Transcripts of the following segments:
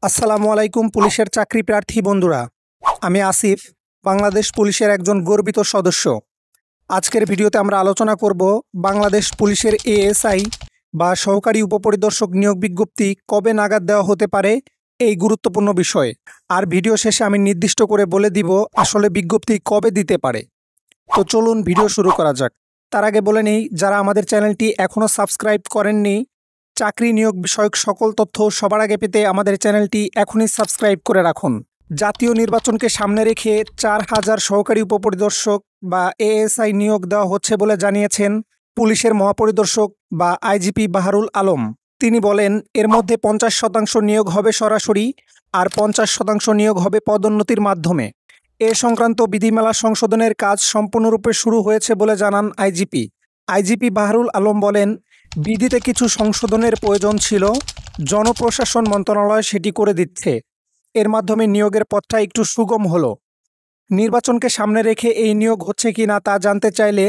আসসালামু আলাইকুম পুলিশের চাকরি প্রার্থী বন্ধুরা। আমি আসিফ, বাংলাদেশ পুলিশের একজন গর্বিত সদস্য। আজকের ভিডিওতে আমরা আলোচনা করব বাংলাদেশ পুলিশের এএসআই বা সহকারী উপপরিদর্শক নিয়োগ বিজ্ঞপ্তি কবে নাগাদ দেওয়া হতে পারে এই গুরুত্বপূর্ণ বিষয়ে। আর ভিডিও শেষে আমি নির্দিষ্ট করে বলে দিব আসলে বিজ্ঞপ্তি কবে দিতে পারে। তো চলুন ভিডিও শুরু করা যাক। তার আগে বলে নেই, যারা আমাদের চ্যানেলটি এখনও সাবস্ক্রাইব করেননি, চাকরি নিয়োগ বিষয়ক সকল তথ্য সবার আগে পেতে আমাদের চ্যানেলটি এখনই সাবস্ক্রাইব করে রাখুন। জাতীয় নির্বাচনকে সামনে রেখে 4000 সহকারী উপপরিদর্শক বা এএসআই নিয়োগ দেওয়া হচ্ছে বলে জানিয়েছেন পুলিশের মহাপরিদর্শক বা আইজিপি বাহারুল আলম। তিনি বলেন, এর মধ্যে 50% নিয়োগ হবে সরাসরি আর 50% নিয়োগ হবে পদোন্নতির মাধ্যমে। এ সংক্রান্ত বিধিমালা সংশোধনের কাজ সম্পূর্ণরূপে শুরু হয়েছে বলে জানান আইজিপি বাহারুল আলম বলেন, বিধিতে কিছু সংশোধনের প্রয়োজন ছিল, জনপ্রশাসন মন্ত্রণালয় সেটি করে দিচ্ছে। এর মাধ্যমে নিয়োগের পথটা একটু সুগম হলো। নির্বাচনকে সামনে রেখে এই নিয়োগ হচ্ছে কিনা তা জানতে চাইলে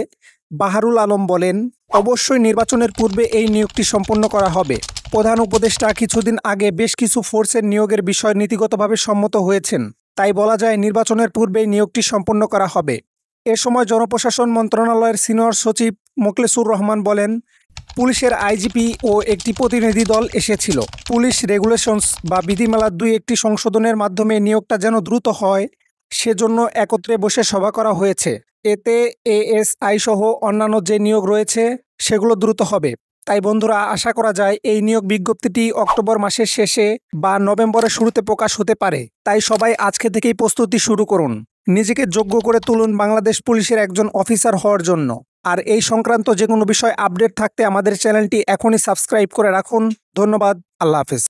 বাহারুল আলম বলেন, অবশ্যই নির্বাচনের পূর্বে এই নিয়োগটি সম্পন্ন করা হবে। প্রধান উপদেষ্টা কিছুদিন আগে বেশ কিছু ফোর্সের নিয়োগের বিষয় নীতিগতভাবে সম্মত হয়েছেন, তাই বলা যায় নির্বাচনের পূর্বেই নিয়োগটি সম্পন্ন করা হবে। এ সময় জনপ্রশাসন মন্ত্রণালয়ের সিনিয়র সচিব মোখলেসুর রহমান বলেন, পুলিশের আইজিপি ও একটি প্রতিনিধি দল এসেছিল। পুলিশ রেগুলেশনস বা বিধিমালার 2-1টি সংশোধনের মাধ্যমে নিয়োগটা যেন দ্রুত হয় সেজন্য একত্রে বসে সভা করা হয়েছে। এতে এএসআই সহ অন্যান্য যে নিয়োগ রয়েছে সেগুলো দ্রুত হবে। তাই বন্ধুরা, আশা করা যায় এই নিয়োগ বিজ্ঞপ্তিটি অক্টোবর মাসের শেষে বা নভেম্বরের শুরুতে প্রকাশ হতে পারে। তাই সবাই আজকে থেকেই প্রস্তুতি শুরু করুন, নিজেকে যোগ্য করে তুলুন বাংলাদেশ পুলিশের একজন অফিসার হওয়ার জন্য। আর এই সংক্রান্ত যে কোনো বিষয় আপডেট থাকতে আমাদের চ্যানেলটি এখনই সাবস্ক্রাইব করে রাখুন। ধন্যবাদ। আল্লাহ হাফেজ।